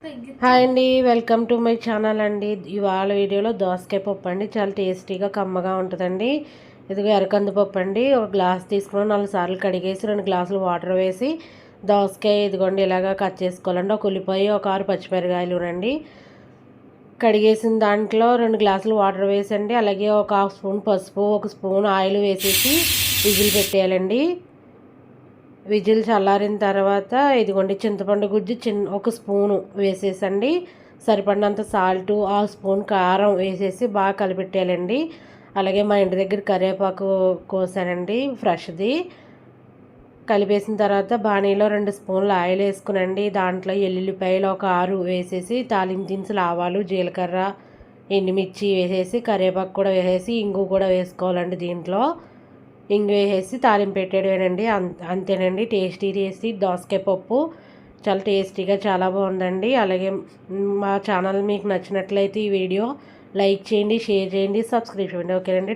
Hi అండి, welcome to my channel అండి. ఇవాళ వీడియోలో దోసకాయ పప్పు అండి. చాలా టేస్టీగా కమ్మగా ఉంటుందండి. ఇదిగో ఎర్రకంది పప్పు అండి. ఒక గ్లాస్ తీసుకుని 4 సార్లు కడిగేసి 2 గ్లాసులు వాటర్ వేసి దోసకాయ ఇదిగోండి ఇలాగా కట్ చేసుకోవాలండి. ఒక ఉల్లిపాయ, ఒక 6 పచ్చిమిరకాయలు రండి. కడిగేసిన దాంట్లో 2 గ్లాసులు వాటర్ వేసండి. అలాగే ఒక 1/2 స్పూన్ పసుపు, 1 స్పూన్ ఆయిల్ వేసేసి విజిల్ పెట్టేయాలండి. విజిల్ చల్లారిన తర్వాత ఇదిగోండి చింతపండు గుజ్జు 1 స్పూను వేసేసండి. సరిపడినంత సాల్టు, 1/2 స్పూన్ కారం వేసేసి బాగా కలిపెట్టేయాలండి. అలాగే మా ఇంటి దగ్గర కరివేపాకు కోసానండి ఫ్రెష్ది. కలిపేసిన తర్వాత బాణీలో 2 స్పూన్లు ఆయిల్ వేసుకునండి. దాంట్లో ఎల్లుల్లిపాయలు ఒక 6 వేసేసి తాలింపు దినుసులు ఆవాలు, జీలకర్ర, ఎండుమిర్చి వేసేసి కరివేపాకు కూడా వేసేసి ఇంగు కూడా వేసుకోవాలండి. దీంట్లో ఇంగు వేసేసి తాలింపు పెట్టేయడమేనండి. అంతేనండి. టేస్టీ దోసకాయ పప్పు చాలా టేస్టీగా చాలా బాగుందండి. అలాగే మా ఛానల్ మీకు నచ్చినట్లయితే ఈ వీడియో లైక్ చేయండి, షేర్ చేయండి, సబ్స్క్రైబ్ చేయండి. ఓకేనండి.